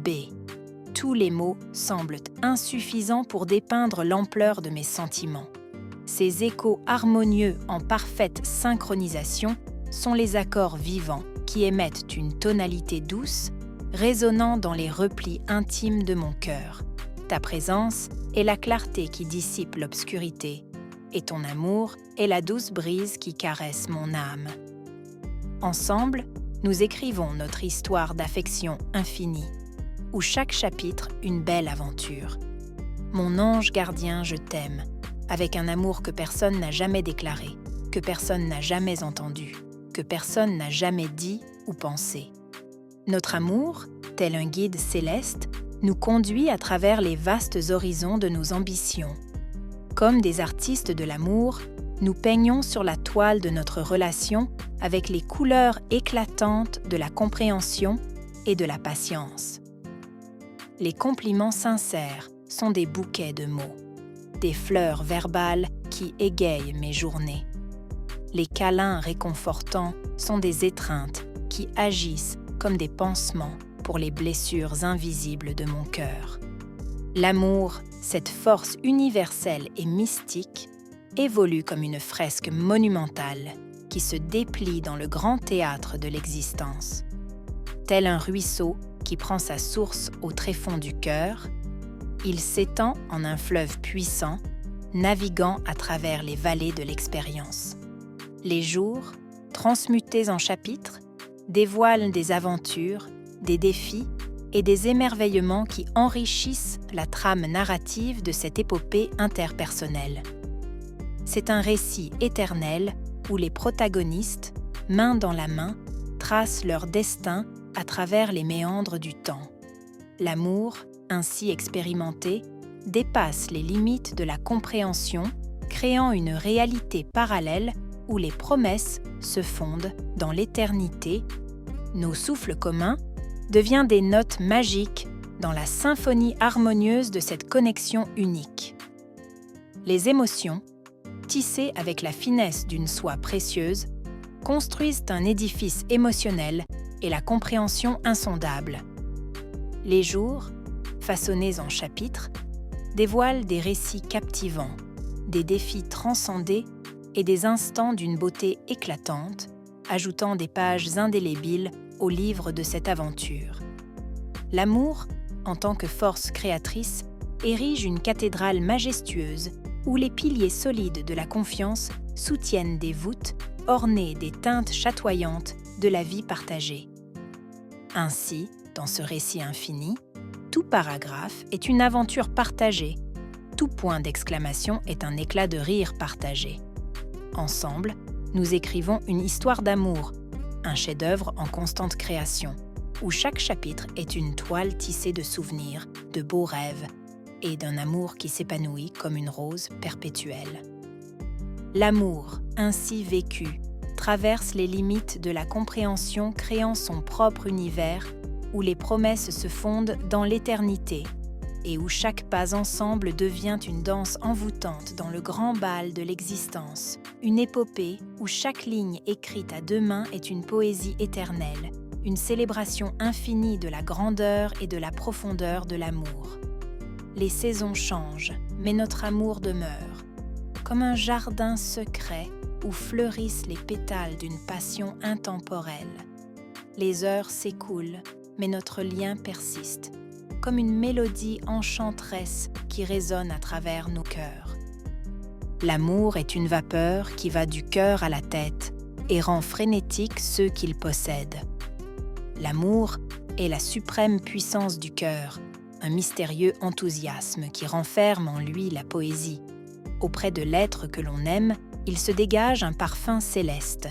B. Tous les mots semblent insuffisants pour dépeindre l'ampleur de mes sentiments. Ces échos harmonieux en parfaite synchronisation sont les accords vivants qui émettent une tonalité douce, résonnant dans les replis intimes de mon cœur. Ta présence est la clarté qui dissipe l'obscurité, et ton amour est la douce brise qui caresse mon âme. Ensemble, nous écrivons notre histoire d'affection infinie, où chaque chapitre une belle aventure. Mon ange gardien, je t'aime, avec un amour que personne n'a jamais déclaré, que personne n'a jamais entendu, que personne n'a jamais dit ou pensé. Notre amour, tel un guide céleste, nous conduit à travers les vastes horizons de nos ambitions. Comme des artistes de l'amour, nous peignons sur la toile de notre relation avec les couleurs éclatantes de la compréhension et de la patience. Les compliments sincères sont des bouquets de mots, des fleurs verbales qui égayent mes journées. Les câlins réconfortants sont des étreintes qui agissent comme des pansements pour les blessures invisibles de mon cœur. L'amour, cette force universelle et mystique, évolue comme une fresque monumentale qui se déplie dans le grand théâtre de l'existence. Tel un ruisseau qui prend sa source au tréfonds du cœur, il s'étend en un fleuve puissant, naviguant à travers les vallées de l'expérience. Les jours, transmutés en chapitres, dévoilent des aventures, des défis et des émerveillements qui enrichissent la trame narrative de cette épopée interpersonnelle. C'est un récit éternel où les protagonistes, main dans la main, tracent leur destin à travers les méandres du temps. L'amour, ainsi expérimenté, dépasse les limites de la compréhension, créant une réalité parallèle où les promesses se fondent dans l'éternité. Nos souffles communs deviennent des notes magiques dans la symphonie harmonieuse de cette connexion unique. Les émotions, tissées avec la finesse d'une soie précieuse, construisent un édifice émotionnel et la compréhension insondable. Les jours, façonnés en chapitres, dévoilent des récits captivants, des défis transcendés et des instants d'une beauté éclatante, ajoutant des pages indélébiles au livre de cette aventure. L'amour, en tant que force créatrice, érige une cathédrale majestueuse où les piliers solides de la confiance soutiennent des voûtes ornées des teintes chatoyantes de la vie partagée. Ainsi, dans ce récit infini, tout paragraphe est une aventure partagée, tout point d'exclamation est un éclat de rire partagé. Ensemble, nous écrivons une histoire d'amour, un chef-d'œuvre en constante création, où chaque chapitre est une toile tissée de souvenirs, de beaux rêves et d'un amour qui s'épanouit comme une rose perpétuelle. L'amour, ainsi vécu, traverse les limites de la compréhension, créant son propre univers où les promesses se fondent dans l'éternité et où chaque pas ensemble devient une danse envoûtante dans le grand bal de l'existence, une épopée où chaque ligne écrite à deux mains est une poésie éternelle, une célébration infinie de la grandeur et de la profondeur de l'amour. Les saisons changent, mais notre amour demeure, comme un jardin secret où fleurissent les pétales d'une passion intemporelle. Les heures s'écoulent, mais notre lien persiste, comme une mélodie enchanteresse qui résonne à travers nos cœurs. L'amour est une vapeur qui va du cœur à la tête et rend frénétiques ceux qu'il possède. L'amour est la suprême puissance du cœur, un mystérieux enthousiasme qui renferme en lui la poésie. Auprès de l'être que l'on aime, il se dégage un parfum céleste.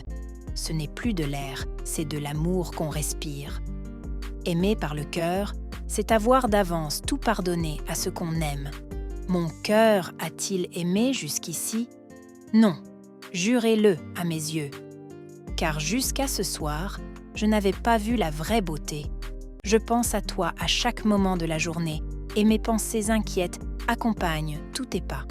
Ce n'est plus de l'air, c'est de l'amour qu'on respire. Aimer par le cœur, c'est avoir d'avance tout pardonné à ce qu'on aime. Mon cœur a-t-il aimé jusqu'ici? Non, jurez-le à mes yeux. Car jusqu'à ce soir, je n'avais pas vu la vraie beauté. Je pense à toi à chaque moment de la journée et mes pensées inquiètes accompagnent tous tes pas.